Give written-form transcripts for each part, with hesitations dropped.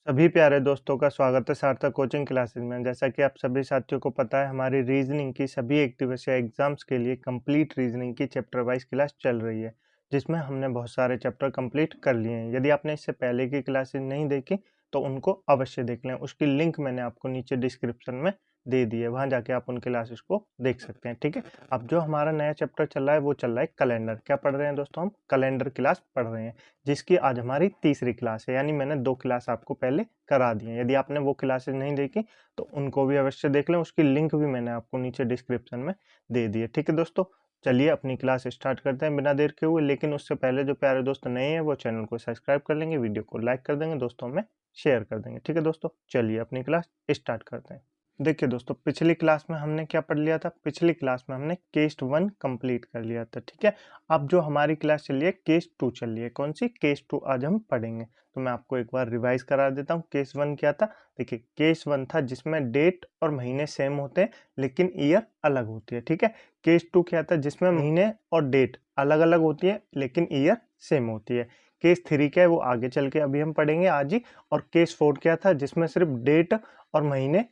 सभी प्यारे दोस्तों का स्वागत है सार्थक कोचिंग क्लासेस में। जैसा कि आप सभी साथियों को पता है, हमारी रीजनिंग की सभी एक दिवसीय एग्जाम्स के लिए कंप्लीट रीजनिंग की चैप्टर वाइज क्लास चल रही है, जिसमें हमने बहुत सारे चैप्टर कंप्लीट कर लिए हैं। यदि आपने इससे पहले की क्लासेस नहीं देखी तो उनको अवश्य देख लें। उसकी लिंक मैंने आपको नीचे डिस्क्रिप्शन में दे दी है, वहां जाके आप उन क्लासेस को देख सकते हैं। ठीक है, अब जो हमारा नया चैप्टर चल रहा है वो चल रहा है कैलेंडर। क्या पढ़ रहे हैं दोस्तों? हम कैलेंडर क्लास पढ़ रहे हैं, जिसकी आज हमारी तीसरी क्लास है। यानी मैंने 2 क्लास आपको पहले करा दी हैं। यदि आपने वो क्लासेस नहीं देखी तो उनको भी अवश्य देख लें। उसकी लिंक भी मैंने आपको नीचे डिस्क्रिप्शन में दे दी है। ठीक है दोस्तों, चलिए अपनी क्लास स्टार्ट करते हैं बिना देर के हुए। लेकिन उससे पहले जो प्यारे दोस्त नए हैं वो चैनल को सब्सक्राइब कर लेंगे, वीडियो को लाइक कर देंगे, दोस्तों में शेयर कर देंगे। ठीक है दोस्तों, चलिए अपनी क्लास स्टार्ट करते हैं। देखिए दोस्तों, पिछली क्लास में हमने क्या पढ़ लिया था? पिछली क्लास में हमने केस 1 कंप्लीट कर लिया था। ठीक है, अब जो हमारी क्लास चल रही है केस 2 चल रही है। कौन सी? केस 2 आज हम पढ़ेंगे। तो मैं आपको एक बार रिवाइज करा देता हूँ। केस 1 क्या था? देखिए, केस 1 था जिसमें डेट और महीने सेम होते हैं लेकिन ईयर अलग होती है। ठीक है, केस 2 क्या था? जिसमें महीने और डेट अलग अलग होती है लेकिन ईयर सेम होती है। केस 3 क्या है वो आगे चल के अभी हम पढ़ेंगे आज ही। और केस 4 क्या था? जिसमें सिर्फ डेट और महीने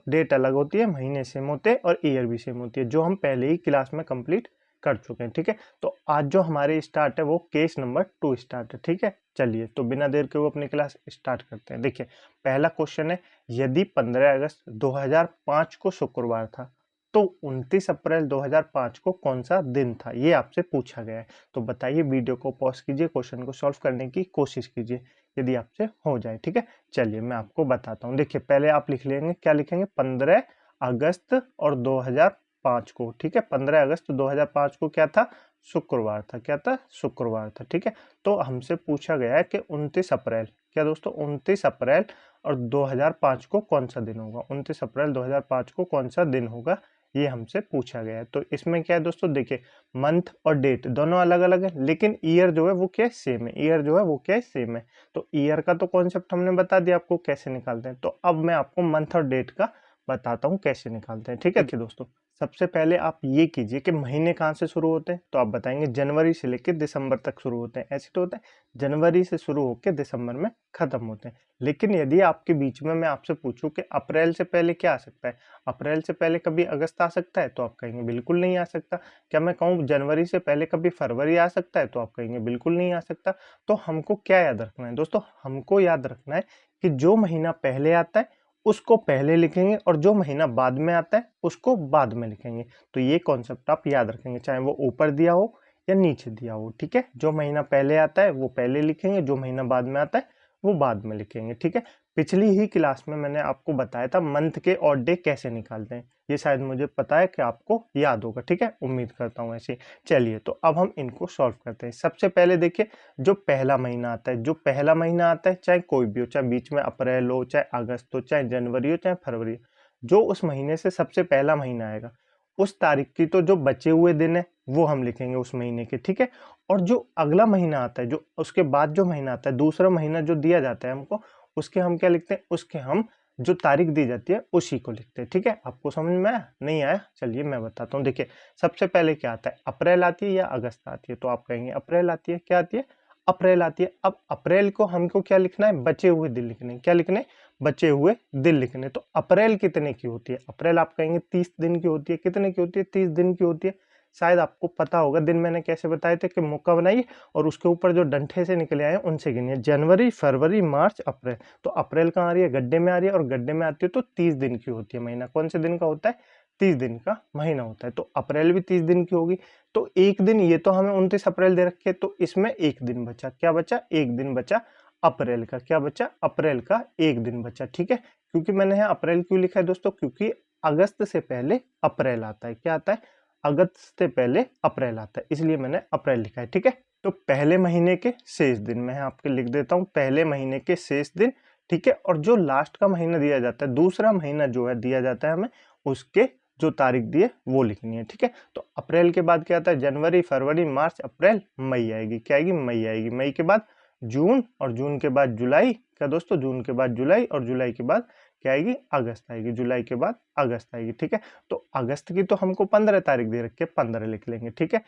डेट अलग होती है, महीने सेम होते हैं और ईयर भी सेम होती है, जो हम पहले ही क्लास में कंप्लीट कर चुके हैं। ठीक है, तो आज जो हमारे स्टार्ट है वो केस नंबर 2 स्टार्ट है। ठीक है, चलिए तो बिना देर के वो अपनी क्लास स्टार्ट करते हैं। देखिए, पहला क्वेश्चन है, यदि 15 अगस्त 2005 को शुक्रवार था तो 29 अप्रैल 2005 को कौन सा दिन था? ये आपसे पूछा गया है। तो बताइए, वीडियो को पॉज कीजिए, क्वेश्चन को सॉल्व करने की कोशिश कीजिए यदि आपसे हो जाए। ठीक है, चलिए मैं आपको बताता हूँ। देखिए, पहले आप लिख लेंगे, क्या लिखेंगे? 15 अगस्त और 2005 को। ठीक है, 15 अगस्त 2005 को क्या था? शुक्रवार था। क्या था? शुक्रवार था। ठीक है, तो हमसे पूछा गया है कि 29 अप्रैल, क्या दोस्तों? 29 अप्रैल और 2005 को कौन सा दिन होगा? 29 अप्रैल 2005 को कौन सा दिन होगा, ये हमसे पूछा गया है। तो इसमें क्या है दोस्तों? देखिए, मंथ और डेट दोनों अलग अलग है लेकिन ईयर जो है वो क्या है? सेम है। ईयर जो है वो क्या है? सेम है। तो ईयर का तो कॉन्सेप्ट हमने बता दिया आपको कैसे निकालते हैं। तो अब मैं आपको मंथ और डेट का बताता हूँ कैसे निकालते हैं। ठीक है, देखिए दोस्तों, सबसे पहले आप ये कीजिए कि महीने कहाँ से शुरू होते हैं। तो आप बताएंगे जनवरी से लेकर दिसंबर तक शुरू होते हैं। ऐसे तो होता है, जनवरी से शुरू होकर दिसंबर में खत्म होते हैं। लेकिन यदि आपके बीच में मैं आपसे पूछूं कि अप्रैल से पहले क्या आ सकता है, अप्रैल से पहले कभी अगस्त आ सकता है, तो आप कहेंगे बिल्कुल नहीं आ सकता। क्या मैं कहूँ जनवरी से पहले कभी फरवरी आ सकता है, तो आप कहेंगे बिल्कुल नहीं आ सकता। तो हमको क्या याद रखना है दोस्तों? हमको याद रखना है कि जो महीना पहले आता है उसको पहले लिखेंगे और जो महीना बाद में आता है उसको बाद में लिखेंगे। तो ये कॉन्सेप्ट आप याद रखेंगे, चाहे वो ऊपर दिया हो या नीचे दिया हो। ठीक है, जो महीना पहले आता है वो पहले लिखेंगे, जो महीना बाद में आता है वो बाद में लिखेंगे। ठीक है, पिछली ही क्लास में मैंने आपको बताया था मंथ के और डे कैसे निकालते हैं। ये शायद मुझे पता है कि आपको याद होगा। ठीक है, उम्मीद करता हूँ ऐसे। चलिए तो अब हम इनको सॉल्व करते हैं। सबसे पहले देखिए, जो पहला महीना आता है, जो पहला महीना आता है चाहे कोई भी हो, चाहे बीच में अप्रैल हो, चाहे अगस्त हो, चाहे जनवरी हो, चाहे फरवरी हो, जो उस महीने से सबसे पहला महीना आएगा उस तारीख की तो जो बचे हुए दिन है वो हम लिखेंगे उस महीने के। ठीक है, और जो अगला महीना आता है, जो उसके बाद जो महीना आता है, दूसरा महीना जो दिया जाता है हमको, उसके हम क्या लिखते हैं? उसके हम जो तारीख दी जाती है उसी को लिखते हैं। ठीक है, आपको समझ में आया? नहीं आया? चलिए मैं बताता हूँ। देखिए, सबसे पहले क्या आता है? अप्रैल आती है या अगस्त आती है? तो आप कहेंगे अप्रैल आती है। क्या आती है? अप्रैल आती है। अब अप्रैल को हमको क्या लिखना है? बचे हुए दिन लिखने। क्या लिखने? बचे हुए दिन लिखने। तो अप्रैल कितने की होती है? अप्रैल आप कहेंगे 30 दिन की होती है। कितने की होती है? 30 दिन की होती है। शायद आपको पता होगा दिन मैंने कैसे बताए थे कि मुक्का बनाइए और उसके ऊपर जो डंठे से निकले आए उनसे गिनिए। जनवरी, फरवरी, मार्च, अप्रैल। तो अप्रैल कहाँ आ रही है? गड्ढे में आ रही है, और गड्ढे में आती है तो 30 दिन की होती है। महीना कौन से दिन का होता है? 30 दिन का महीना होता है। तो अप्रैल भी 30 दिन की होगी। तो एक दिन, ये तो हमें 29 अप्रैल दे रखे, तो इसमें एक दिन बचा। क्या बचा? एक दिन बचा अप्रैल का। क्या बचा? अप्रैल का एक दिन बचा। ठीक है, क्योंकि मैंने यहाँ अप्रैल क्यों लिखा है दोस्तों? क्योंकि अगस्त से पहले अप्रैल आता है। क्या आता है? अगस्त से पहले अप्रैल आता है, इसलिए मैंने अप्रैल लिखा है। ठीक है, तो पहले महीने के शेष दिन मैं आपके लिख देता हूँ, पहले महीने के शेष दिन। ठीक है, और जो लास्ट का महीना दिया जाता है, दूसरा महीना जो है दिया जाता है हमें, उसके जो तारीख दी है वो लिखनी है। ठीक है, तो अप्रैल के बाद क्या आता है? जनवरी, फरवरी, मार्च, अप्रैल, मई आएगी। क्या आएगी? मई आएगी। मई के बाद जून, और जून के बाद जुलाई। क्या दोस्तों? जून के बाद जुलाई, और जुलाई के बाद क्या आएगी? अगस्त आएगी। जुलाई के बाद अगस्त आएगी। ठीक है, तो अगस्त की तो हमको 15 तारीख दे रखी है, 15 लिख लेंगे। ठीक है,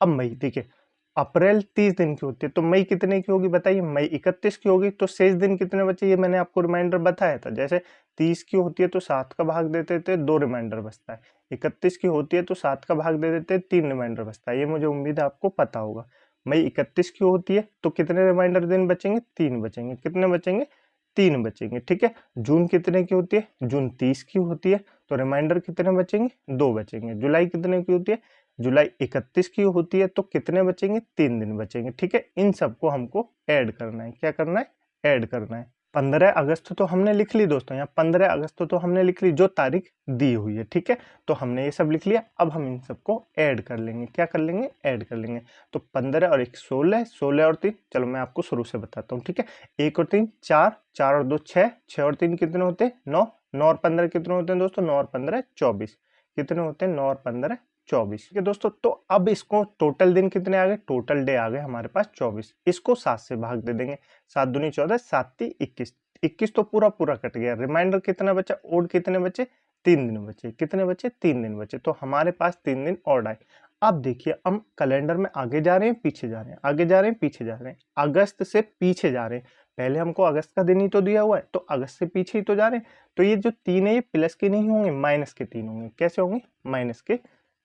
अब मई। देखिए, अप्रैल 30 दिन की होती है, तो मई कितने की होगी बताइए? मई 31 की होगी। तो शेष दिन कितने बचे, ये मैंने आपको रिमाइंडर बताया था। जैसे 30 की होती है तो 7 का भाग देते थे, 2 रिमाइंडर बचता है। 31 की होती है तो 7 का भाग दे देते, 3 रिमाइंडर बचता है। ये मुझे उम्मीद है आपको पता होगा। मई 31 की होती है तो कितने रिमाइंडर दिन बचेंगे? 3 बचेंगे। कितने बचेंगे? 3 बचेंगे, ठीक है। जून कितने की होती है? जून 30 की होती है तो रिमाइंडर कितने बचेंगे? 2 बचेंगे। जुलाई कितने की होती है? जुलाई 31 की होती है तो कितने बचेंगे? 3 दिन बचेंगे, ठीक है। इन सबको हमको ऐड करना है। क्या करना है? ऐड करना है। 15 अगस्त तो हमने लिख ली दोस्तों, यहाँ 15 अगस्त तो हमने लिख ली जो तारीख दी हुई है, ठीक है। तो हमने ये सब लिख लिया। अब हम इन सबको ऐड कर लेंगे। क्या कर लेंगे? ऐड कर लेंगे। तो 15 और 1 16, 16 और 3, चलो मैं आपको शुरू से बताता हूँ, ठीक है। 1 और 3 4, 4 और 2 6, 6 और 3 कितने होते हैं? 9, 9 और 15 कितने होते हैं दोस्तों? 9 और 15 24। कितने होते हैं? 9 और 15 24, ठीक है दोस्तों। तो अब इसको टोटल दिन कितने आ गए? टोटल डे आ गए हमारे पास 24। इसको 7 से भाग दे देंगे। 7 दूनी 14, 7 ती 21। 21 तो पूरा पूरा कट गया। रिमाइंडर कितना बचा? ओड कितने बचे? 3 दिन बचे। कितने बचे? 3 दिन बचे। तो हमारे पास 3 दिन और आए। अब देखिए हम कैलेंडर में आगे जा रहे हैं पीछे जा रहे हैं, आगे जा रहे हैं पीछे जा रहे हैं। अगस्त से पीछे जा रहे हैं। पहले हमको अगस्त का दिन ही तो दिया हुआ है, तो अगस्त से पीछे ही तो जा रहे हैं। तो ये जो 3 है ये प्लस के नहीं होंगे, माइनस के 3 होंगे। कैसे होंगे? माइनस के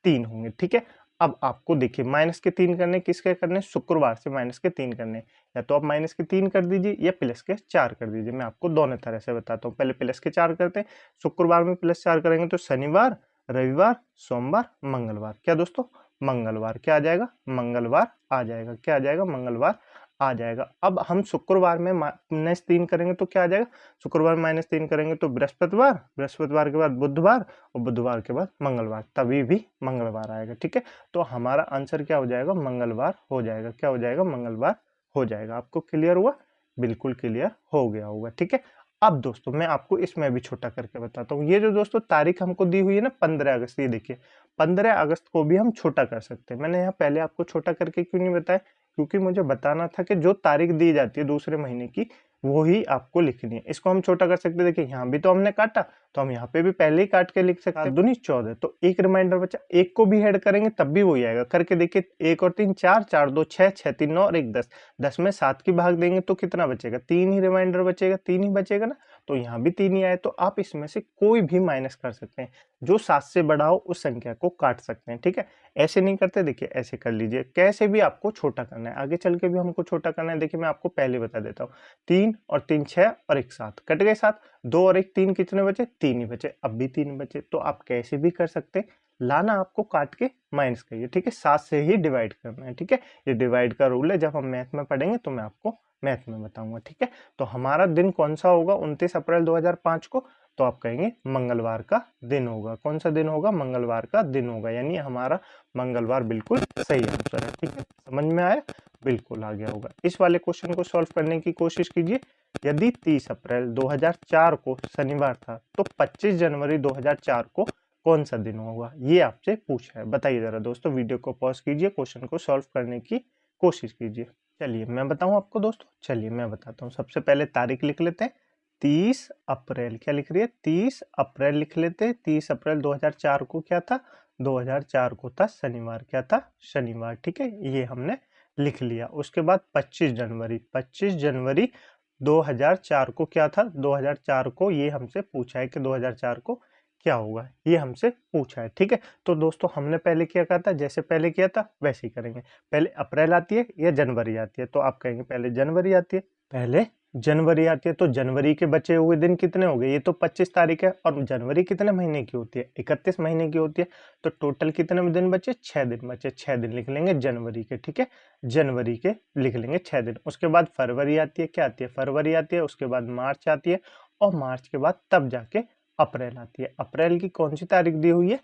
3 होंगे, ठीक है। अब आपको देखिए माइनस के 3 करने, किसके करने? शुक्रवार से माइनस के 3 करने। या तो आप माइनस के 3 कर दीजिए या प्लस के 4 कर दीजिए। मैं आपको दोनों तरह से बताता हूँ। पहले प्लस के 4 करते हैं। शुक्रवार में प्लस 4 करेंगे तो शनिवार, रविवार, सोमवार, मंगलवार। क्या दोस्तों? मंगलवार। क्या आ जाएगा? मंगलवार आ जाएगा। क्या आ जाएगा? मंगलवार आ जाएगा। अब हम शुक्रवार में माइनस 3 करेंगे तो क्या आ जाएगा? शुक्रवार में माइनस 3 करेंगे तो बृहस्पतिवार, बृहस्पतिवार के बाद बुधवार और बुधवार के बाद मंगलवार, तभी भी मंगलवार आएगा, ठीक है। तो हमारा आंसर क्या हो जाएगा? मंगलवार हो जाएगा। क्या हो जाएगा? मंगलवार हो जाएगा। आपको क्लियर हुआ? बिल्कुल क्लियर हो गया होगा, ठीक है। अब दोस्तों मैं आपको इसमें भी छोटा करके बताता हूँ। ये जो दोस्तों तारीख हमको दी हुई है ना 15 अगस्त, ये देखिए 15 अगस्त को भी हम छोटा कर सकते हैं। मैंने यहाँ पहले आपको छोटा करके क्यों नहीं बताया? क्योंकि मुझे बताना था कि जो तारीख दी जाती है दूसरे महीने की वो ही आपको लिखनी है। इसको हम छोटा कर सकते हैं। देखिए यहाँ भी तो हमने काटा, तो हम यहाँ पे भी पहले ही काट के लिख सकते हैं। 7 दूनी 14, तो एक रिमाइंडर बचा। एक को भी ऐड करेंगे तब भी वही आएगा। करके देखिए 1 और 3 4, 4 2 6, 6 3 9 और 1 10। 10 में 7 की भाग देंगे तो कितना बचेगा? 3 ही रिमाइंडर बचेगा। 3 ही बचेगा ना, तो यहाँ भी 3 ही आए। तो आप इसमें से कोई भी माइनस कर सकते हैं। जो 7 से बड़ा हो उस संख्या को काट सकते हैं, ठीक है। ऐसे नहीं करते, देखिए ऐसे कर लीजिए। कैसे भी आपको छोटा करना है, आगे चल के भी हमको छोटा करना है। देखिए मैं आपको पहले बता देता हूँ। 3 और 3 6 और 1 7, कट गए 7। 2 और 1 3, कितने बचे? 3 ही बचे। अब भी 3 बचे। तो आप कैसे भी कर सकते हैं, लाना आपको काट के माइनस करिए, ठीक है। 7 से ही डिवाइड करना है, ठीक है। ये डिवाइड का रूल है। जब हम मैथ में पढ़ेंगे तो मैं आपको मैथ में बताऊंगा, ठीक है। तो हमारा दिन कौन सा होगा 29 अप्रैल 2005 को? तो आप कहेंगे मंगलवार का दिन होगा। कौन सा दिन होगा? मंगलवार का दिन होगा। यानी हमारा मंगलवार बिल्कुल सही आंसर है, ठीक है। समझ में आया? बिल्कुल आ गया होगा। इस वाले क्वेश्चन को सॉल्व करने की कोशिश कीजिए। यदि 30 अप्रैल 2004 को शनिवार था तो 25 जनवरी 2004 को कौन सा दिन होगा? ये आपसे पूछा है। बताइए जरा दोस्तों, वीडियो को पॉज कीजिए, क्वेश्चन को सॉल्व करने की कोशिश कीजिए। चलिए मैं बताऊं आपको दोस्तों, चलिए मैं बताता हूँ। सबसे पहले तारीख लिख लेते हैं। 30 अप्रैल, क्या लिख रही है? 30 अप्रैल लिख लेते। 30 अप्रैल 2004 को क्या था? 2004 को था शनिवार। क्या था? शनिवार, ठीक है। ये हमने लिख लिया। उसके बाद 25 जनवरी, 25 जनवरी 2004 को क्या था? 2004 को ये हमसे पूछा है कि 2004 को क्या होगा, ये हमसे पूछा है, ठीक है। तो दोस्तों हमने पहले क्या कहा था? जैसे पहले किया था वैसे ही करेंगे। पहले अप्रैल आती है या जनवरी आती है? तो आप कहेंगे पहले जनवरी आती है। पहले जनवरी आती है तो जनवरी के बचे हुए दिन कितने हो गए? ये तो 25 तारीख है। और जनवरी कितने महीने की होती है? 31 महीने की होती है। तो टोटल कितने दिन बचे? 6 दिन बचे। 6 दिन लिख लेंगे जनवरी के, ठीक है। जनवरी के लिख लेंगे 6 दिन। उसके बाद फरवरी आती है। क्या आती है? फरवरी आती है। उसके बाद मार्च आती है और मार्च के बाद तब जाके अप्रैल आती है। अप्रैल की कौन सी तारीख दी हुई है?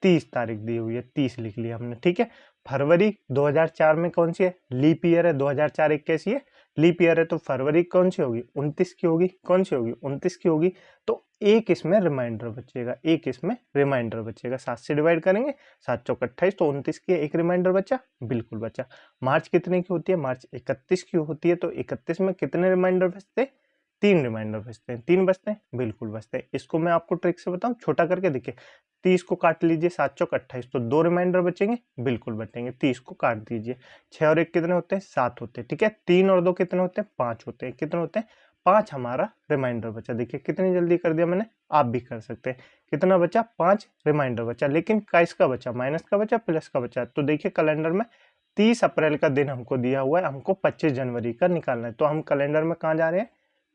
30 तारीख दी हुई है। 30 लिख लिया हमने, ठीक है। फरवरी 2004 में कौन सी है? लीप ईयर है। 2004 एक कैसी है? लीप ईयर है। तो फरवरी कौन सी होगी? 29 की होगी। कौन सी होगी? 29 की होगी। तो एक इसमें रिमाइंडर बचेगा, एक इसमें रिमाइंडर बचेगा। 7 से डिवाइड करेंगे, 7 चौक 28, तो 29 की एक रिमाइंडर बचा, बिल्कुल बचा। मार्च कितने की होती है? मार्च 31 की होती है। तो 31 में कितने रिमाइंडर बचते? 3 रिमाइंडर बचते हैं। 3 बचते हैं, बिल्कुल बचते हैं। इसको मैं आपको ट्रिक से बताऊं, छोटा करके देखिए, 30 को काट लीजिए, 7 चौक 28, तो 2 रिमाइंडर बचेंगे, बिल्कुल बचेंगे। 30 को काट दीजिए, 6 और 1 कितने होते हैं, 7 होते हैं, ठीक है। 3 और 2 कितने होते हैं, 5 होते हैं, कितने होते हैं, 5 हमारा रिमाइंडर बचा। देखिए कितनी जल्दी कर दिया मैंने, आप भी कर सकते हैं। कितना बचा, 5 रिमाइंडर बचा, लेकिन किसका बचा, माइनस का बचा, प्लस का बचा। तो देखिए कैलेंडर में 30 अप्रैल का दिन हमको दिया हुआ है, हमको 25 जनवरी का निकालना है। तो हम कैलेंडर में कहाँ जा रहे हैं,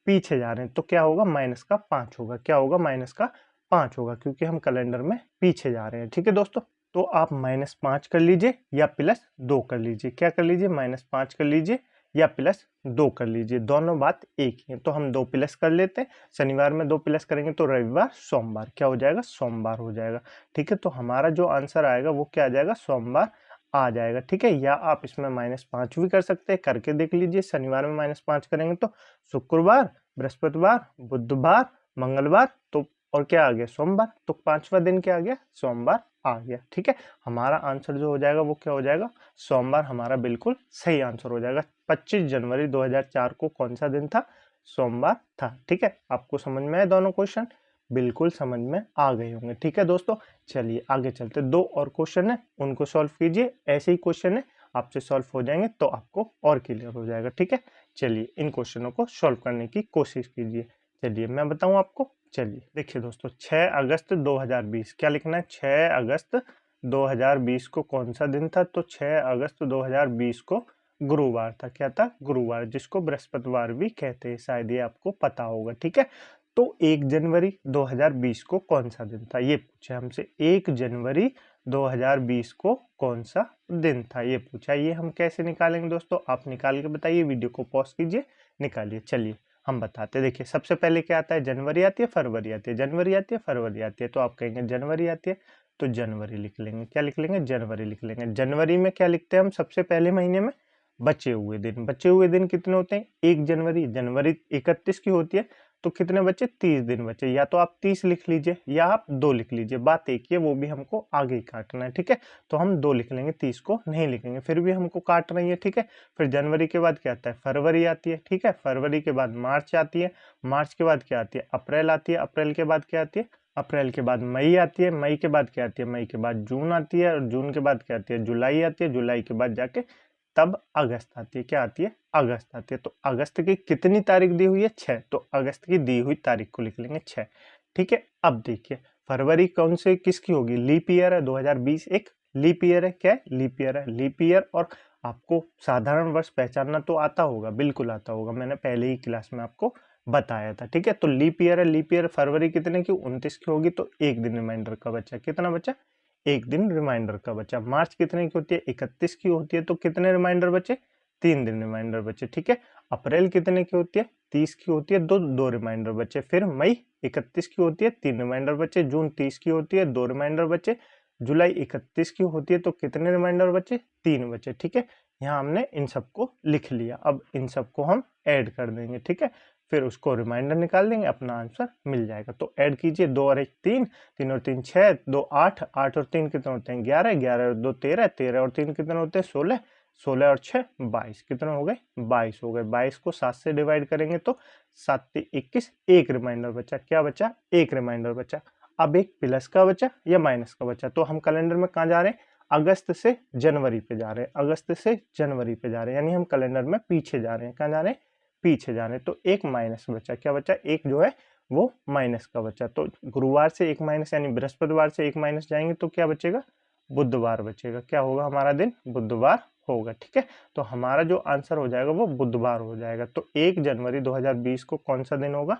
पीछे जा रहे हैं। तो क्या होगा, माइनस का 5 होगा। क्या होगा, माइनस का 5 होगा, क्योंकि हम कैलेंडर में पीछे जा रहे हैं। ठीक है दोस्तों, तो आप -5 कर लीजिए या +2 कर लीजिए। क्या कर लीजिए, -5 कर लीजिए या +2 कर लीजिए, दोनों बात एक ही है। तो हम 2 प्लस कर लेते हैं, शनिवार में 2 प्लस करेंगे तो रविवार सोमवार क्या हो जाएगा, सोमवार हो जाएगा। ठीक है, तो हमारा जो आंसर आएगा वो क्या आ जाएगा, सोमवार आ जाएगा। ठीक है, या आप इसमें -5 भी कर सकते हैं, करके देख लीजिए। शनिवार में -5 करेंगे तो शुक्रवार, बृहस्पतिवार, बुधवार, मंगलवार, तो और क्या आ गया, सोमवार। तो 5वां दिन क्या आ गया, सोमवार आ गया। ठीक है, हमारा आंसर जो हो जाएगा वो क्या हो जाएगा, सोमवार हमारा बिल्कुल सही आंसर हो जाएगा। 25 जनवरी 2004 को कौन सा दिन था, सोमवार था। ठीक है, आपको समझ में आए दोनों क्वेश्चन, बिल्कुल समझ में आ गए होंगे। ठीक है दोस्तों, चलिए आगे चलते, 2 और क्वेश्चन है, उनको सॉल्व कीजिए। ऐसे ही क्वेश्चन है, आपसे सॉल्व हो जाएंगे तो आपको और क्लियर हो जाएगा। ठीक है, चलिए इन क्वेश्चनों को सॉल्व करने की कोशिश कीजिए। चलिए मैं बताऊं आपको, चलिए देखिए दोस्तों, 6 अगस्त 2020, क्या लिखना है, 6 अगस्त 2020 को कौन सा दिन था, तो 6 अगस्त 2020 को गुरुवार था। क्या था, गुरुवार, जिसको बृहस्पतिवार भी कहते हैं, शायद ये आपको पता होगा। ठीक है, तो 1 जनवरी 2020 को कौन सा दिन था, ये पूछा हमसे। 1 जनवरी 2020 को कौन सा दिन था, ये पूछा। ये हम कैसे निकालेंगे दोस्तों, आप निकाल के बताइए, वीडियो को पॉज कीजिए, निकालिए। चलिए हम बताते हैं। देखिए सबसे पहले क्या आता है, जनवरी आती है, फरवरी आती है, जनवरी आती है, फरवरी आती है। तो आप कहेंगे जनवरी आती है, तो जनवरी लिख लेंगे। क्या लिख लेंगे, जनवरी लिख लेंगे। जनवरी में क्या लिखते हैं हम, सबसे पहले महीने में बचे हुए दिन। बचे हुए दिन कितने होते हैं, 1 जनवरी, जनवरी 31 की होती है, तो कितने बचे, 30 दिन बचे। या तो आप 30 लिख लीजिए या आप 2 लिख लीजिए, बात एक ही है, वो भी हमको आगे ही काटना है। ठीक है, तो हम 2 लिख लेंगे, 30 को नहीं लिखेंगे, फिर भी हमको काट रही है। ठीक है, फिर जनवरी के बाद क्या आता है, फरवरी आती है। ठीक है, फरवरी के बाद मार्च आती है, मार्च के बाद क्या आती है, अप्रैल आती है, अप्रैल के बाद क्या आती है, अप्रैल के बाद मई आती है, मई के बाद क्या आती है, मई के बाद जून आती है, और जून के बाद क्या आती है, जुलाई आती है, जुलाई के बाद जाके तब अगस्त आती है। क्या आती है, अगस्त आती है। तो अगस्त की कितनी तारीख दी हुई है, 6, तो अगस्त की दी हुई तारीख को लिख लेंगे 6। ठीक है, अब देखिए फरवरी कौन से किसकी होगी, लीप ईयर है, 2020 एक लीप ईयर है। क्या है, लीप ईयर है, लीप ईयर। और आपको साधारण वर्ष पहचानना तो आता होगा, बिल्कुल आता होगा, मैंने पहले ही क्लास में आपको बताया था। ठीक है, तो लीप ईयर है, लीप ईयर फरवरी कितने की, 29 की होगी, तो एक दिन रिमाइंडर का बचा। कितना बचा, एक दिन रिमाइंडर का बचा। मार्च कितने की होती है, 31 की होती है, तो कितने रिमाइंडर बचे, 3 दिन रिमाइंडर बचे। ठीक है, अप्रैल कितने की होती है, 30 की होती है, दो रिमाइंडर बचे। फिर मई 31 की होती है, 3 रिमाइंडर बचे। जून 30 की होती है, 2 रिमाइंडर बचे। जुलाई 31 की होती है, तो कितने रिमाइंडर बचे, 3 बचे। ठीक है, यहाँ हमने इन सबको लिख लिया, अब इन सबको हम ऐड कर देंगे। ठीक है, फिर उसको रिमाइंडर निकाल देंगे, अपना आंसर मिल जाएगा। तो ऐड कीजिए, 2 और 1 3, 3 और 3 6, 2 8, 8 और 3 कितने होते हैं, 11, 11 और 2 13, 13 और 3 कितने होते हैं, 16, 16 और 6 22, कितने हो गए, 22 हो गए। 22 को 7 से डिवाइड करेंगे तो 7 से 21, एक रिमाइंडर बचा। क्या बचा, एक रिमाइंडर बचा। अब एक प्लस का बचा या माइनस का बचा, तो हम कैलेंडर में कहाँ जा रहे हैं, अगस्त से जनवरी पे जा रहे हैं, अगस्त से जनवरी पे जा रहे हैं, यानी हम कैलेंडर में पीछे जा रहे हैं। कहाँ जा रहे हैं, पीछे जाने। तो एक माइनस बचा, क्या बचा, एक जो है वो माइनस का बचा। तो गुरुवार से एक माइनस, यानी बृहस्पतिवार से एक माइनस जाएंगे तो क्या बचेगा, बुधवार बचेगा। क्या होगा, हमारा दिन बुधवार होगा। ठीक है, तो हमारा जो आंसर हो जाएगा वो बुधवार हो जाएगा। तो 1 जनवरी 2020 को कौन सा दिन होगा,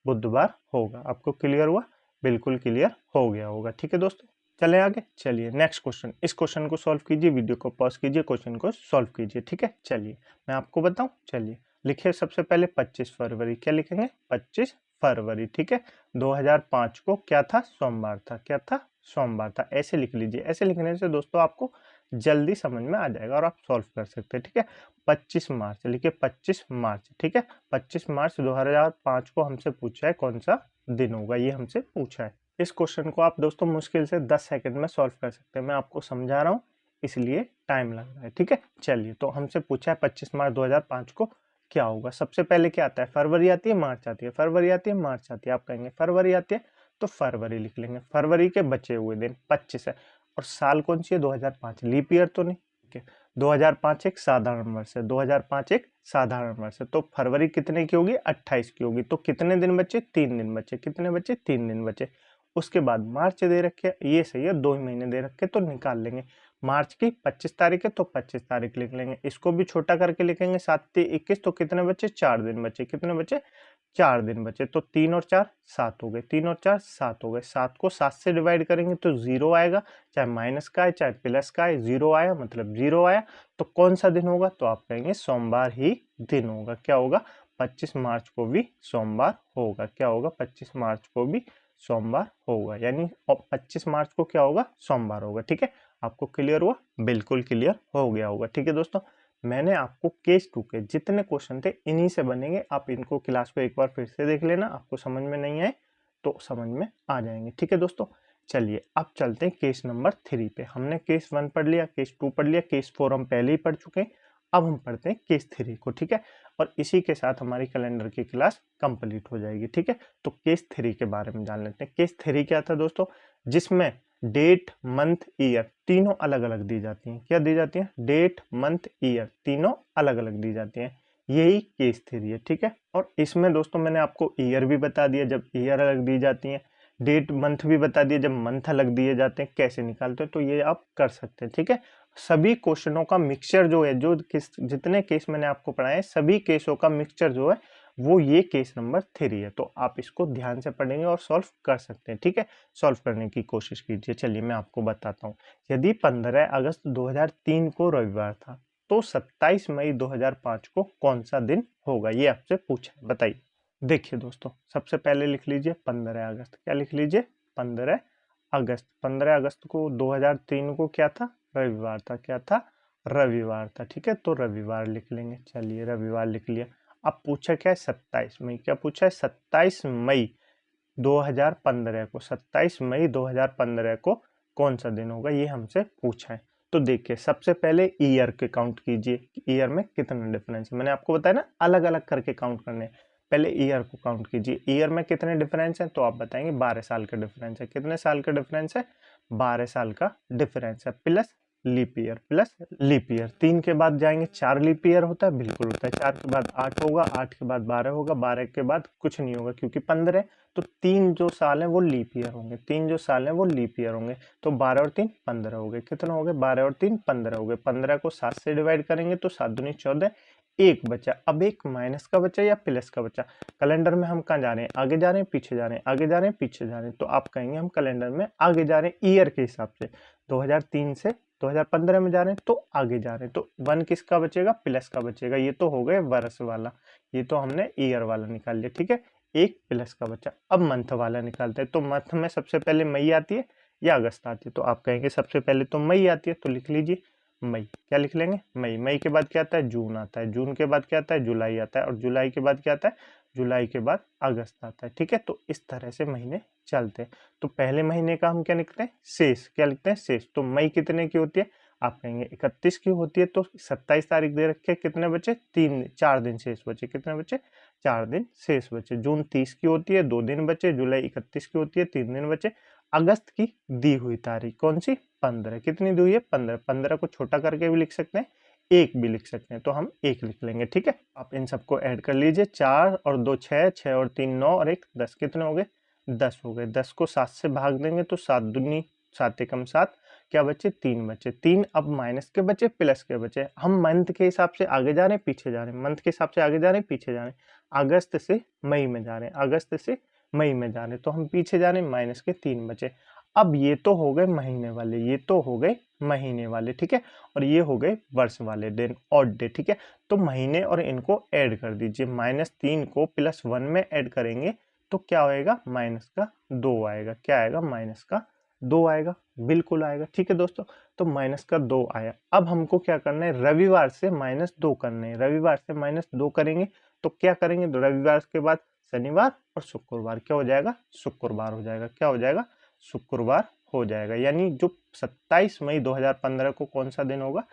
बुधवार होगा। आपको क्लियर हुआ, बिल्कुल क्लियर हो गया होगा। ठीक है दोस्तों, चले आगे। चलिए नेक्स्ट क्वेश्चन, इस क्वेश्चन को सॉल्व कीजिए, वीडियो को पॉज कीजिए, क्वेश्चन को सॉल्व कीजिए। ठीक है, चलिए मैं आपको बताऊं। चलिए लिखिए सबसे पहले 25 फरवरी, क्या लिखेंगे, 25 फरवरी। ठीक है, 2005 को क्या था, सोमवार था। क्या था, सोमवार था। ऐसे लिख लीजिए, ऐसे लिखने से दोस्तों आपको जल्दी समझ में आ जाएगा और आप सॉल्व कर सकते हैं। ठीक है, 25 मार्च लिखिए, 25 मार्च। ठीक है, 25 मार्च 2005 को हमसे पूछा है कौन सा दिन होगा, ये हमसे पूछा है। इस क्वेश्चन को आप दोस्तों मुश्किल से 10 सेकंड में सॉल्व कर सकते हैं, मैं आपको समझा रहा हूँ इसलिए टाइम लग रहा है। ठीक है, चलिए तो हमसे पूछा है 25 मार्च 2005 को क्या होगा? सबसे पहले क्या आता है? फरवरी आती है, मार्च आती है, फरवरी आती है, मार्च आती है। आप कहेंगे फरवरी आती है तो फरवरी लिख लेंगे। फरवरी के बचे हुए दिन 25 है और साल कौन सी है? 2005। लीप ईयर तो नहीं, ठीक है। 2005 एक साधारण वर्ष है, 2005 एक साधारण वर्ष है। तो फरवरी कितने की होगी? 28 की होगी। तो कितने दिन बचे? 3 दिन बचे। कितने बचे? 3 दिन बचे। उसके बाद मार्च दे रखे, ये सही है, 2 ही महीने दे रखे तो निकाल लेंगे। मार्च की 25 तारीख है तो 25 तारीख लिख लेंगे। इसको भी छोटा करके लिखेंगे, 7 ते 21 तो कितने बचे? 4 दिन बचे। कितने बचे? 4 दिन बचे। तो 3 और 4 7 हो गए, 3 और 4 7 हो गए। 7 को 7 से डिवाइड करेंगे तो 0 आएगा, चाहे माइनस का है चाहे प्लस का है, 0 आया मतलब 0 आया। तो कौन सा दिन होगा? तो आप कहेंगे सोमवार ही दिन होगा। क्या होगा? 25 मार्च को भी सोमवार होगा। क्या होगा? 25 मार्च को भी सोमवार होगा, यानी 25 मार्च को क्या होगा? सोमवार होगा। ठीक है, आपको क्लियर हुआ? बिल्कुल क्लियर हो गया होगा। ठीक है दोस्तों, मैंने आपको केस 2 के जितने क्वेश्चन थे इन्हीं से बनेंगे। आप इनको क्लास को एक बार फिर से देख लेना, आपको समझ में नहीं आए तो समझ में आ जाएंगे। ठीक है दोस्तों, चलिए अब चलते हैं केस नंबर 3 पे। हमने केस 1 पढ़ लिया, केस 2 पढ़ लिया, केस 4 हम पहले ही पढ़ चुके हैं। अब हम पढ़ते हैं केस 3 को। ठीक है, और इसी के साथ हमारी कैलेंडर की क्लास कंप्लीट हो जाएगी। ठीक है, तो केस 3 के बारे में जान लेते हैं। केस 3 क्या था दोस्तों? जिसमें डेट, मंथ, ईयर तीनों अलग अलग दी जाती हैं। क्या दी जाती हैं? डेट, मंथ, ईयर तीनों अलग अलग दी जाती हैं। यही केस 3 है। ठीक है, और इसमें दोस्तों मैंने आपको ईयर भी बता दिया जब ईयर अलग दी जाती हैं, डेट मंथ भी बता दिया जब मंथ अलग दिए जाते हैं, कैसे निकालते हैं तो ये आप कर सकते हैं। ठीक है, सभी क्वेश्चनों का मिक्सचर जो है, जो जितने केस मैंने आपको पढ़ाए सभी केसों का मिक्सचर जो है वो ये केस नंबर 3 है। तो आप इसको ध्यान से पढ़ेंगे और सॉल्व कर सकते हैं। ठीक है, सॉल्व करने की कोशिश कीजिए। चलिए मैं आपको बताता हूँ। यदि 15 अगस्त 2003 को रविवार था तो 27 मई 2005 को कौन सा दिन होगा? ये आपसे पूछा है, बताइए। देखिए दोस्तों, सबसे पहले लिख लीजिए 15 अगस्त। क्या लिख लीजिए? 15 अगस्त। 15 अगस्त को 2003 को क्या था? रविवार था। क्या था? रविवार था। ठीक है, तो रविवार लिख लेंगे। चलिए रविवार लिख लिया। अब पूछा क्या है? 27 मई। क्या पूछा है? 27 मई 2015 को, 27 मई 2015 को कौन सा दिन होगा, ये हमसे पूछा है। तो देखिए सबसे पहले ईयर के काउंट कीजिए, ईयर में कितना डिफरेंस है। मैंने आपको बताया ना अलग अलग करके काउंट करने हैं। पहले ईयर को काउंट कीजिए, ईयर में कितने डिफरेंस है तो आप बताएंगे 12 साल का डिफरेंस है। कितने साल का डिफरेंस है? 12 साल का डिफरेंस है, plus leap year, plus leap year. 3 के बाद जाएंगे 4 लीप ईयर होता है, बिल्कुल होता है। 4 के बाद 8 होगा, 8 के बाद 12 होगा, 12 के बाद कुछ नहीं होगा क्योंकि 15 है। तो 3 जो साल है वो लीप ईयर होंगे, 3 जो साल है वो लीप ईयर होंगे। तो 12 और 3 15 हो गए। कितने हो गए? 12 और 3 15 हो गए। 15 को 7 से डिवाइड करेंगे तो 7 दूनी 14, एक बचा। अब एक माइनस का बचा या प्लस का बचा। कैलेंडर में हम कहाँ जा रहे हैं? आगे जा रहे हैं, पीछे जा रहे हैं, आगे जा रहे हैं, पीछे जा रहे हैं। तो आप कहेंगे हम कैलेंडर में आगे जा रहे हैं ईयर के हिसाब से। 2003 से 2015 में जा रहे हैं तो आगे जा रहे हैं। तो 1 किसका बचेगा? प्लस का बचेगा। ये तो हो गए वर्ष वाला, ये तो हमने ईयर वाला निकाल लिया। ठीक है, एक प्लस का बचा। अब मंथ वाला निकालते हैं। तो मंथ में सबसे पहले मई आती है या अगस्त आती है? तो आप कहेंगे सबसे पहले तो मई आती है, तो लिख लीजिए मई। क्या लिख लेंगे? मई। मई के बाद क्या आता है? जून आता है। जून के बाद क्या आता है? जुलाई आता है। और जुलाई के बाद क्या आता है? जुलाई के बाद अगस्त आता है। ठीक है, तो इस तरह से महीने चलते हैं। तो पहले महीने का हम क्या लिखते हैं? शेष। क्या लिखते हैं? शेष। तो मई कितने की होती है? आप कहेंगे 31 की होती है। तो 27 तारीख दे रखे, कितने बचे? 4 दिन शेष बचे। कितने बचे? 4 दिन शेष बचे। जून 30 की होती है, 2 दिन बचे। जुलाई 31 की होती है, 3 दिन बचे। अगस्त की दी हुई तारीख कौन सी? 15। कितनी दी हुई है? 15। 15 को छोटा करके भी लिख सकते हैं, एक भी लिख सकते हैं, तो हम एक लिख लेंगे। ठीक है, आप इन सबको ऐड कर लीजिए। 4 और 2 6, 6 और 3 9 और 1 10। कितने हो गए? 10 हो गए। 10 को 7 से भाग देंगे तो 7 दूनी 7 एकम 7, क्या बचे? 3 बचे। 3 अब माइनस के बचे, प्लस के बचे। हम मंथ के हिसाब से आगे जा रहे हैं, पीछे जा रहे हैं, मंथ के हिसाब से आगे जा रहे हैं, पीछे जा रहे हैं। अगस्त से मई में जा रहे हैं, अगस्त से मई में जा रहे हैं, तो हम पीछे जा रहे हैं, माइनस के 3 बचे। अब ये तो हो गए महीने वाले, ये तो हो गए महीने वाले। ठीक है, और ये हो गए वर्ष वाले दिन, ऑड डे। ठीक है, तो महीने और इनको ऐड कर दीजिए। -3 को +1 में ऐड करेंगे तो क्या होएगा? -2 आएगा। क्या आएगा? -2 आएगा, बिल्कुल आएगा। ठीक है दोस्तों, तो -2 आया। अब हमको क्या करना है? रविवार से -2 करने हैं। रविवार से -2 करेंगे तो क्या करेंगे? तो रविवार के बाद शनिवार और शुक्रवार क्या हो जाएगा? शुक्रवार हो जाएगा। क्या हो जाएगा? शुक्रवार हो जाएगा। यानी जो 27 मई 2015 को कौन सा दिन होगा?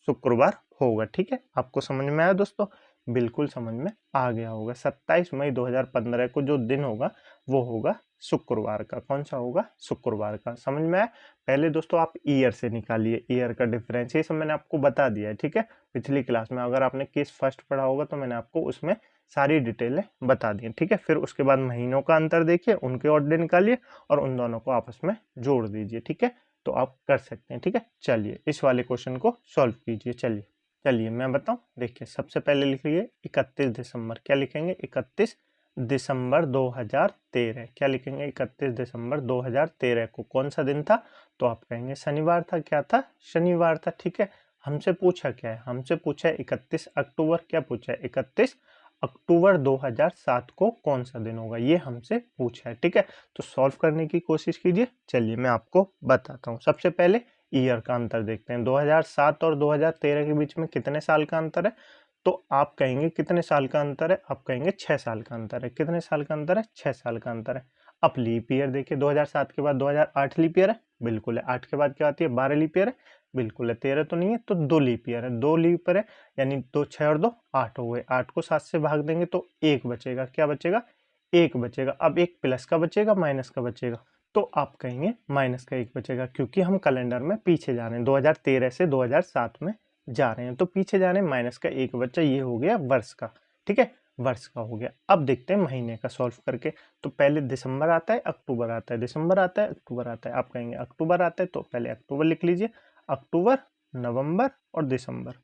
शुक्रवार होगा। ठीक है, आपको समझ में आया दोस्तों? बिल्कुल समझ में आ गया होगा। 27 मई 2015 को जो दिन होगा वो होगा शुक्रवार का। कौन सा होगा? शुक्रवार का। समझ में आया? पहले दोस्तों आप ईयर से निकालिए, ईयर का डिफरेंस, ये सब मैंने आपको बता दिया है, ठीक है, पिछली क्लास में। अगर आपने केस फर्स्ट पढ़ा होगा तो मैंने आपको उसमें सारी डिटेलें बता दी हैं, ठीक है। फिर उसके बाद महीनों का अंतर देखिए, उनके ऑड डे निकालिए और उन दोनों को आपस में जोड़ दीजिए, ठीक है। तो आप कर सकते हैं, ठीक है। चलिए इस वाले क्वेश्चन को सॉल्व कीजिए। चलिए मैं बताऊं, देखिए सबसे पहले लिख लीजिए 31 दिसंबर। क्या लिखेंगे? 31 दिसंबर 2013। क्या लिखेंगे? 31 दिसंबर 2013 को कौन सा दिन था? तो आप कहेंगे शनिवार था। क्या था? शनिवार था, ठीक है। हमसे पूछा क्या है? हमसे पूछा है 31 अक्टूबर। क्या पूछा है? 31 अक्टूबर 2007 को कौन सा दिन होगा, ये हमसे पूछा है, ठीक है। तो सॉल्व करने की कोशिश कीजिए। चलिए मैं आपको बताता हूँ। सबसे पहले ईयर का अंतर देखते हैं। 2007 और 2013 के बीच में कितने साल का अंतर है? तो आप कहेंगे कितने साल का अंतर है? आप कहेंगे 6 साल का अंतर है। कितने साल का अंतर है? 6 साल का अंतर है। अब लीप ईयर देखिए, 2007 के बाद 2008 लीप ईयर है, बिल्कुल है। 8 के बाद क्या आती है? 12 लीप ईयर है, बिल्कुल है। 13 तो नहीं है, तो 2 लीप ईयर है। 2 लीप ईयर है, यानी 2 6 और 2 8 हो गए। 8 को 7 से भाग देंगे तो 1 बचेगा। क्या बचेगा? 1 बचेगा। अब एक प्लस का बचेगा, माइनस का बचेगा। तो आप कहेंगे माइनस का 1 बचेगा, क्योंकि हम कैलेंडर में पीछे जा रहे हैं, 2013 से 2007 में जा रहे हैं, तो पीछे जा रहे हैं। माइनस का 1 बच्चा, ये हो गया वर्ष का, ठीक है, वर्ष का हो गया। अब देखते हैं महीने का सॉल्व करके। तो पहले दिसंबर आता है, अक्टूबर आता है, दिसंबर आता है, अक्टूबर आता है। आप कहेंगे अक्टूबर आता है, तो पहले अक्टूबर लिख लीजिए। अक्टूबर, नवंबर और दिसंबर।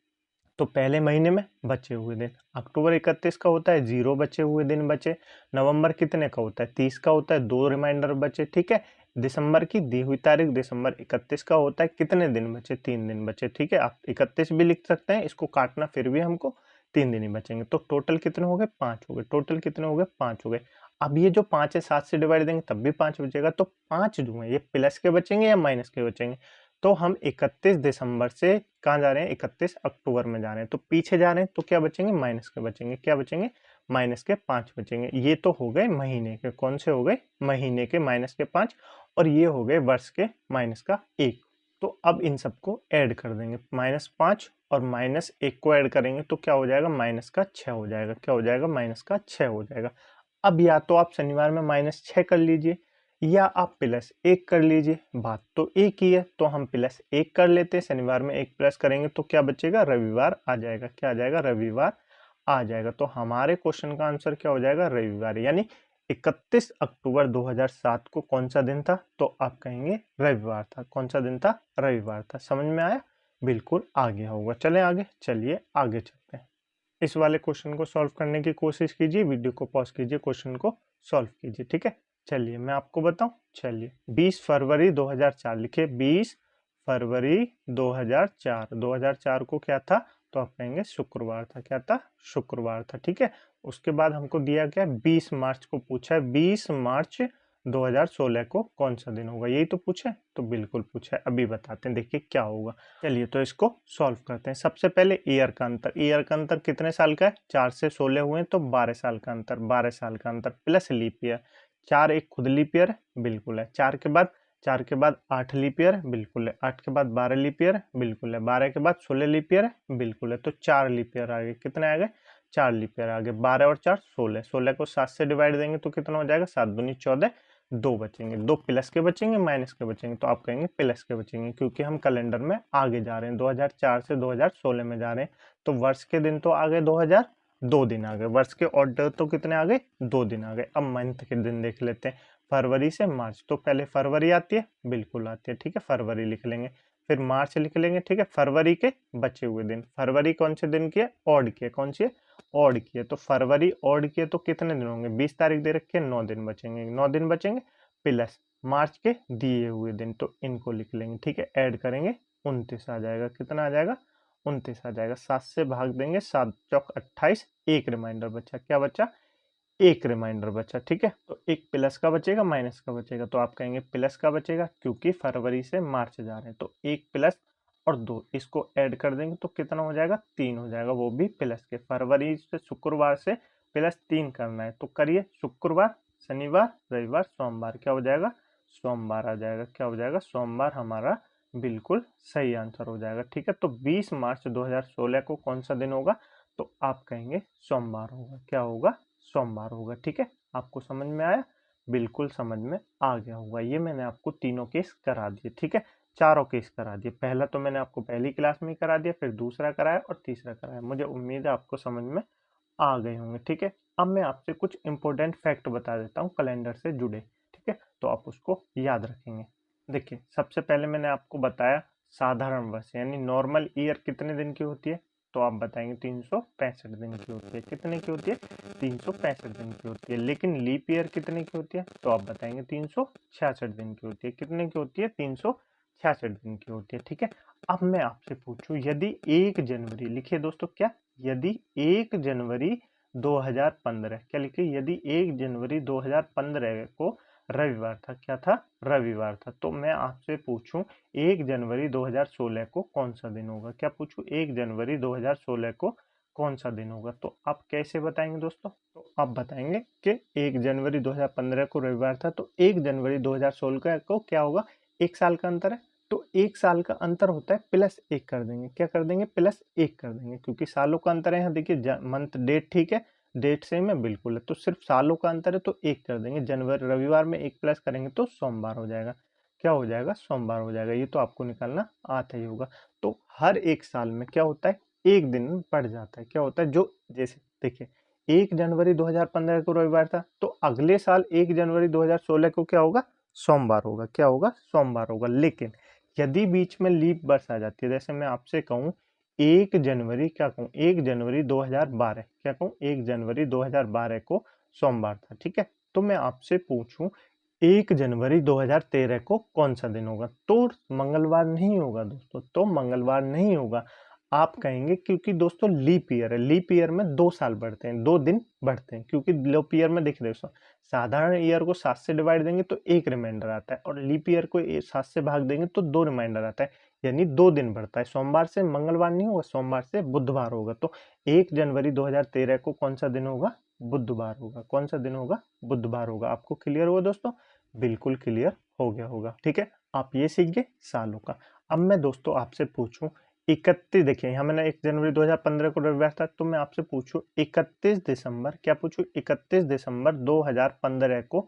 तो पहले महीने में बचे हुए दिन, अक्टूबर 31 का होता है, 0 बचे हुए दिन बचे। नवंबर कितने का होता है? 30 का होता है, 2 रिमाइंडर बचे, ठीक है। दिसंबर की दी हुई तारीख, दिसंबर 31 का होता है, कितने दिन बचे? 3 दिन बचे, ठीक है। आप 31 भी लिख सकते हैं, इसको काटना फिर भी हमको 3 दिन ही बचेंगे। तो टोटल कितने हो गए? 5 हो गए। टोटल कितने हो गए? 5 हो गए। अब ये जो 5 है, 7 से डिवाइड देंगे तब भी 5 बचेगा। तो 5 जो है ये प्लस के बचेंगे या माइनस के बचेंगे? तो हम 31 दिसंबर से कहाँ जा रहे हैं? 31 अक्टूबर में जा रहे हैं, तो पीछे जा रहे हैं, तो क्या बचेंगे? माइनस के बचेंगे। क्या बचेंगे? माइनस के 5 बचेंगे। ये तो हो गए महीने के। कौन से हो गए? महीने के माइनस के 5। और ये हो गए वर्ष के माइनस का 1। तो अब इन सबको ऐड कर देंगे, -5 और -1 को ऐड करेंगे तो क्या हो जाएगा? माइनस का 6 हो जाएगा। क्या हो जाएगा? माइनस का 6 हो जाएगा। अब या तो आप शनिवार में -6 कर लीजिए, या आप +1 कर लीजिए। बात तो एक ही है, तो हम +1 कर लेते हैं। शनिवार में 1 प्लस करेंगे तो क्या बचेगा? रविवार आ जाएगा। क्या आ जाएगा? रविवार आ जाएगा। तो हमारे क्वेश्चन का आंसर क्या हो जाएगा? रविवार। यानी 31 अक्टूबर 2007 को कौन सा दिन था? तो आप कहेंगे रविवार था। कौन सा दिन था? रविवार था। समझ में आया? बिल्कुल आ गया होगा। चलें आगे। चलिए आगे चलते हैं। इस वाले क्वेश्चन को सॉल्व करने की कोशिश कीजिए, वीडियो को पॉज कीजिए, क्वेश्चन को सॉल्व कीजिए, ठीक है। चलिए मैं आपको बताऊं। चलिए 20 फरवरी 2004 लिखिए। 20 फरवरी 2004, 2004 को क्या था? तो आप कहेंगे शुक्रवार था। क्या था? शुक्रवार था, ठीक है। उसके बाद हमको दिया गया 20 मार्च को पूछा है। 20 मार्च 2016 को कौन सा दिन होगा? यही तो पूछा है, तो बिल्कुल पूछा है। अभी बताते हैं, देखिए क्या होगा। चलिए तो इसको सॉल्व करते हैं। सबसे पहले ईयर का अंतर। ईयर का अंतर कितने साल का है? 4 से 16 हुए तो 12 साल का अंतर। 12 साल का अंतर प्लस लीप ईयर। 4 एक खुद लीप ईयर है, बिल्कुल है। 4 के बाद 8 लीप ईयर है, बिल्कुल है। 8 के बाद 12 लीप ईयर है, बिल्कुल है। 12 के बाद 16 लीप ईयर है, बिल्कुल है। तो 4 लीप ईयर आ गए। कितने आ गए? 4 लीप ईयर आ गए। 12 और 4 16। 16 को 7 से डिवाइड देंगे तो कितना हो जाएगा? 7 दूनी 14, 2 बचेंगे। 2 प्लस के बचेंगे, माइनस के बचेंगे? तो आप कहेंगे प्लस के बचेंगे, क्योंकि हम कैलेंडर में आगे जा रहे हैं, 2004 से 2016 में जा रहे हैं। तो वर्ष के दिन तो आ गए 2000, 2 दिन आ गए। वर्ष के ऑर्डर तो कितने आ गए? 2 दिन आ गए। अब मंथ के दिन देख लेते हैं। फरवरी से मार्च, तो पहले फरवरी आती है, बिल्कुल आती है, ठीक है। फरवरी लिख लेंगे, फिर मार्च लिख लेंगे, ठीक है। फरवरी के बचे हुए दिन, फरवरी कौन से दिन की है? ऑड की है। कौन सी है? ऑड की है। तो फरवरी ऑड की है तो कितने दिन होंगे? 20 तारीख दे रखी है, 9 दिन बचेंगे। 9 दिन बचेंगे प्लस मार्च के दिए हुए दिन, तो इनको लिख लेंगे, ठीक है। ऐड करेंगे 29 आ जाएगा। कितना आ जाएगा? 29 आ जाएगा। 7 से भाग देंगे, 7 चौक 28, एक रिमाइंडर बचा। क्या बचा? एक रिमाइंडर बचा, ठीक है। तो एक प्लस का बचेगा, माइनस का बचेगा? तो आप कहेंगे प्लस का बचेगा, क्योंकि फरवरी से मार्च जा रहे हैं। तो एक प्लस और 2 इसको ऐड कर देंगे तो कितना हो जाएगा? 3 हो जाएगा, वो भी प्लस के। फरवरी से शुक्रवार से +3 करना है, तो करिए। शुक्रवार, शनिवार, रविवार, सोमवार। क्या हो जाएगा? सोमवार आ जाएगा। क्या हो जाएगा? सोमवार हमारा बिल्कुल सही आंसर हो जाएगा, ठीक है। तो 20 मार्च 2016 को कौन सा दिन होगा? तो आप कहेंगे सोमवार होगा। क्या होगा? सोमवार होगा। ठीक है, आपको समझ में आया? बिल्कुल समझ में आ गया होगा। ये मैंने आपको तीनों केस करा दिए। ठीक है, चारों केस करा दिए। पहला तो मैंने आपको पहली क्लास में ही करा दिया, फिर दूसरा कराया और तीसरा कराया। मुझे उम्मीद है आपको समझ में आ गए होंगे। ठीक है, अब मैं आपसे कुछ इंपॉर्टेंट फैक्ट बता देता हूँ कैलेंडर से जुड़े। ठीक है, तो आप उसको याद रखेंगे। देखिए, सबसे पहले मैंने आपको बताया साधारण वर्ष यानी नॉर्मल ईयर कितने दिन की होती है, तो आप बताएंगे 365 दिन की होती है। कितने की होती है? 365 दिन की होती है। लेकिन लीप ईयर कितने की होती है, तो आप बताएंगे 366 दिन की होती है। कितने की होती है? 366 दिन की होती है। ठीक है, अब मैं आपसे पूछूं, यदि 1 जनवरी लिखिए दोस्तों, क्या? यदि 1 जनवरी 2015, क्या लिखिए? यदि 1 जनवरी 2015 को रविवार था, क्या था? रविवार था। तो मैं आपसे पूछूं 1 जनवरी 2016 को कौन सा दिन होगा? क्या पूछूं? 1 जनवरी 2016 को कौन सा दिन होगा? तो आप कैसे बताएंगे दोस्तों? तो आप बताएंगे कि 1 जनवरी 2015 को रविवार था, तो 1 जनवरी 2016 को क्या होगा? 1 साल का अंतर है, तो 1 साल का अंतर होता है +1 कर देंगे। क्या कर देंगे? +1 कर देंगे, क्योंकि सालों का अंतर है। यहाँ देखिए मंथ डेट ठीक है, डेट सेम है बिल्कुल है, तो सिर्फ सालों का अंतर है तो 1 कर देंगे। जनवरी रविवार में 1 प्लस करेंगे तो सोमवार हो जाएगा। क्या हो जाएगा? सोमवार हो जाएगा। ये तो आपको निकालना आता ही होगा। तो हर 1 साल में क्या होता है? 1 दिन बढ़ जाता है। क्या होता है? जो जैसे देखिए 1 जनवरी 2015 को रविवार था, तो अगले साल 1 जनवरी 2016 को क्या होगा? सोमवार होगा। क्या होगा? सोमवार होगा। लेकिन यदि बीच में लीप वर्ष आ जाती है, जैसे मैं आपसे कहूँ 1 जनवरी, क्या कहूँ? 1 जनवरी 2012, क्या कहूँ? 1 जनवरी 2012 को सोमवार था। ठीक है, तो मैं आपसे पूछूं 1 जनवरी 2013 को कौन सा दिन होगा? तो मंगलवार नहीं होगा दोस्तों, तो मंगलवार नहीं होगा। आप कहेंगे क्योंकि दोस्तों लीप ईयर है, लीप ईयर में 2 साल बढ़ते हैं, 2 दिन बढ़ते हैं। क्योंकि लीप ईयर में देखिए दोस्तों, साधारण ईयर को 7 से डिवाइड देंगे तो 1 रिमाइंडर आता है, और लीप ईयर को 7 से भाग देंगे तो 2 रिमाइंडर आता है, यानी 2 दिन बढ़ता है। सोमवार से मंगलवार नहीं होगा, सोमवार से बुधवार होगा। तो 1 जनवरी 2013 को कौन सा दिन होगा? बुधवार होगा। कौन सा दिन होगा? बुधवार होगा। आपको क्लियर हुआ दोस्तों? बिल्कुल क्लियर हो गया होगा। ठीक है, आप ये सीख गए सालों का। अब मैं दोस्तों आपसे पूछूं 31, देखिए यहाँ मैंने 1 जनवरी 2015 को रविवार था, तो मैं आपसे पूछूं 31 दिसंबर, क्या पूछूं? 31 दिसंबर 2015 को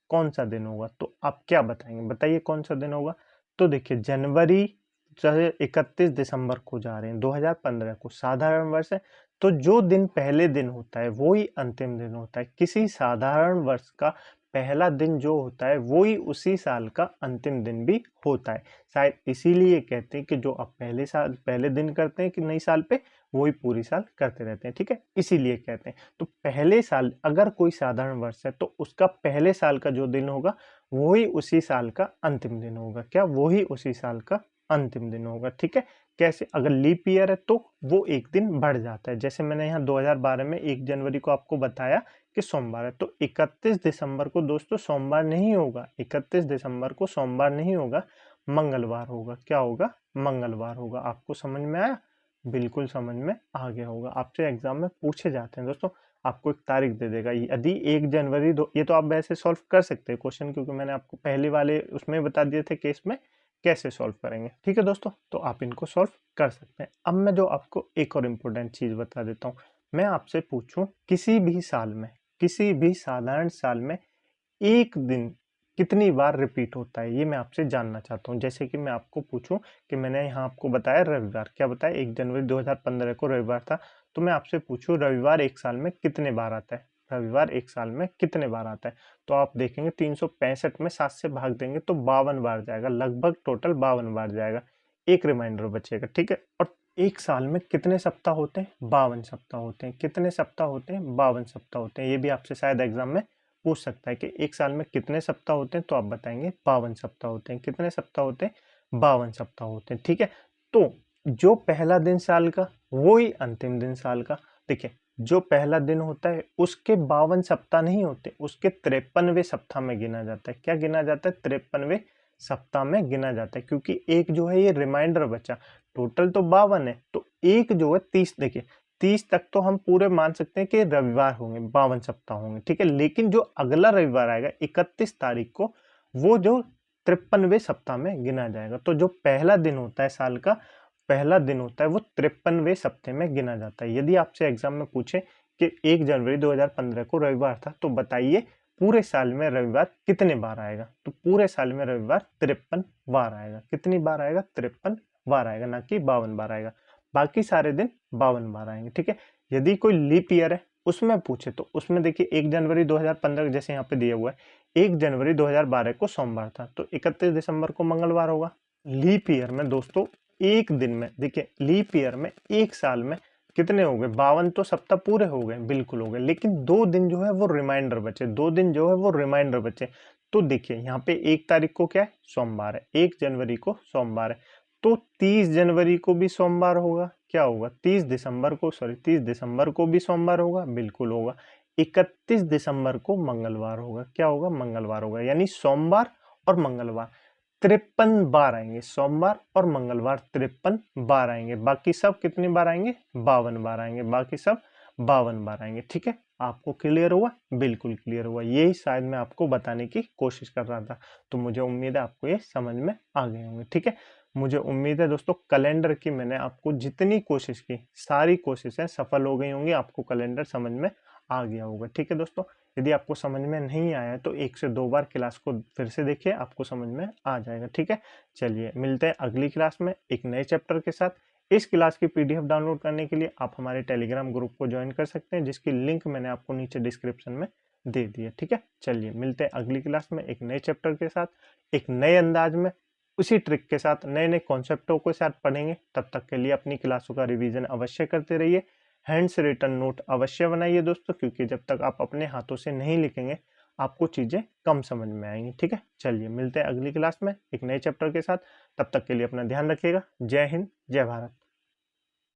कौन सा दिन होगा? तो आप क्या बताएंगे? बताइए कौन सा दिन होगा? तो देखिए जनवरी चाहे 31 दिसंबर को जा रहे हैं 2015 को, साधारण वर्ष है, तो जो दिन पहले दिन होता है वो ही अंतिम दिन होता है। किसी साधारण वर्ष का पहला दिन जो होता है वो ही उसी साल का अंतिम दिन भी होता है। शायद इसीलिए कहते हैं कि जो आप पहले दिन करते हैं कि नई साल पे, वो ही पूरी साल करते रहते हैं। ठीक है, इसीलिए कहते हैं। तो पहले साल अगर कोई साधारण वर्ष है तो उसका पहले साल का जो दिन होगा वो ही उसी साल का अंतिम दिन होगा। क्या? वो ही उसी साल का अंतिम दिन होगा। ठीक है, कैसे? अगर लीप ईयर है तो वो 1 दिन बढ़ जाता है। जैसे मैंने यहाँ 2012 में 1 जनवरी को आपको बताया कि सोमवार है, तो 31 दिसंबर को दोस्तों सोमवार नहीं होगा। 31 दिसंबर को सोमवार नहीं होगा, मंगलवार होगा। क्या होगा? मंगलवार होगा। आपको समझ में आया? बिल्कुल समझ में आ गया होगा। आपसे एग्जाम में पूछे जाते हैं दोस्तों, आपको एक तारीख दे देगा। यदि 1 जनवरी दो, ये तो आप वैसे सॉल्व कर सकते हैं क्वेश्चन, क्योंकि मैंने आपको पहले वाले उसमें बता दिए थे केस में कैसे सॉल्व करेंगे। ठीक है दोस्तों, तो आप इनको सॉल्व कर सकते हैं। अब मैं जो आपको एक और इम्पोर्टेंट चीज बता देता हूँ, मैं आपसे पूछूं किसी भी साल में, किसी भी साधारण साल में एक दिन कितनी बार रिपीट होता है, ये मैं आपसे जानना चाहता हूँ। जैसे कि मैं आपको पूछूं कि मैंने यहाँ आपको बताया रविवार, क्या बताया? 1 जनवरी 2015 को रविवार था, तो मैं आपसे पूछूं रविवार 1 साल में कितने बार आता है? रविवार 1 साल में कितने बार आता है? तो आप देखेंगे 365 में 7 से भाग देंगे तो 52 बार जाएगा, लगभग टोटल 52 बार जाएगा। एक रिमाइंडर बचेगा। ठीक है, और 1 साल में कितने सप्ताह होते हैं? 52 सप्ताह होते हैं। कितने सप्ताह होते हैं? 52 सप्ताह होते हैं। ये भी आपसे शायद एग्जाम में पूछ सकता है कि 1 साल में कितने सप्ताह होते हैं, तो आप बताएंगे 52 सप्ताह होते हैं। कितने सप्ताह होते हैं? 52 सप्ताह होते हैं। ठीक है, तो जो पहला दिन साल का वो ही अंतिम दिन साल का। देखिए, जो पहला दिन होता है उसके 52 सप्ताह नहीं होते, उसके 53वें सप्ताह में गिना जाता है। क्या गिना जाता है? 53वें सप्ताह में गिना जाता है, क्योंकि एक जो है ये रिमाइंडर बचा। टोटल तो 52 है, तो एक जो है 30, देखिए 30 तक तो हम पूरे मान सकते हैं कि रविवार होंगे, 52 सप्ताह होंगे। ठीक है, लेकिन जो अगला रविवार आएगा 31 तारीख को, वो जो 53वें सप्ताह में गिना जाएगा। तो जो पहला दिन होता है साल का पहला दिन होता है वो 53वें सप्ताह में गिना जाता है। यदि आपसे एग्जाम में पूछे कि 1 जनवरी 2015 को रविवार था, तो बताइए पूरे साल में रविवार कितने बार आएगा? तो पूरे साल में रविवार 53 बार आएगा। कितनी बार आएगा? 53 बार आएगा, ना कि 52 बार आएगा। बाकी सारे दिन 52 बार आएंगे, ठीक है। यदि कोई लीप ईयर है उसमें पूछे तो उसमें देखिए 1 जनवरी 2015 जैसे यहाँ पे दिया हुआ है, 1 जनवरी 2012 को सोमवार था, तो 31 दिसंबर को मंगलवार होगा। लीप ईयर में दोस्तों एक दिन में, देखिए लीप ईयर में एक साल में कितने हो गए? 52 तो सप्ताह पूरे हो गए, बिल्कुल हो गए, लेकिन 2 दिन जो है वो रिमाइंडर बचे, 2 दिन जो है वो रिमाइंडर बचे। तो देखिए यहाँ पे 1 तारीख को क्या है? सोमवार है, 1 जनवरी को सोमवार है, तो 30 जनवरी को भी सोमवार होगा। क्या होगा? 30 दिसंबर को भी सोमवार होगा, बिल्कुल होगा। 31 दिसंबर को मंगलवार होगा। क्या होगा? मंगलवार होगा। यानी सोमवार और मंगलवार 53 बार आएंगे, सोमवार और मंगलवार 53 बार आएंगे। बाकी सब कितनी बार आएंगे? 52 बार आएंगे, बाकी सब 52 बार आएंगे, ठीक है। आपको क्लियर हुआ? बिल्कुल क्लियर हुआ। यही शायद मैं आपको बताने की कोशिश कर रहा था, तो मुझे उम्मीद है आपको ये समझ में आ गए होंगे, ठीक है। मुझे उम्मीद है दोस्तों कैलेंडर की मैंने आपको जितनी कोशिश की, सारी कोशिशें सफल हो गई होंगी, आपको कैलेंडर समझ में आ गया होगा, ठीक है दोस्तों। यदि आपको समझ में नहीं आया तो 1 से 2 बार क्लास को फिर से देखिए, आपको समझ में आ जाएगा, ठीक है। चलिए मिलते हैं अगली क्लास में एक नए चैप्टर के साथ। इस क्लास की पीडीएफ डाउनलोड करने के लिए आप हमारे टेलीग्राम ग्रुप को ज्वाइन कर सकते हैं, जिसकी लिंक मैंने आपको नीचे डिस्क्रिप्शन में दे दी है, ठीक है। चलिए मिलते हैं अगली क्लास में एक नए चैप्टर के साथ, एक नए अंदाज में, उसी ट्रिक के साथ, नए नए कॉन्सेप्टों के साथ पढ़ेंगे। तब तक के लिए अपनी क्लासों का रिवीजन अवश्य करते रहिए। हैंड्स रिटन नोट अवश्य बनाइए दोस्तों, क्योंकि जब तक आप अपने हाथों से नहीं लिखेंगे आपको चीजें कम समझ में आएंगी, ठीक है। चलिए मिलते हैं अगली क्लास में एक नए चैप्टर के साथ। तब तक के लिए अपना ध्यान रखिएगा। जय हिंद, जय भारत।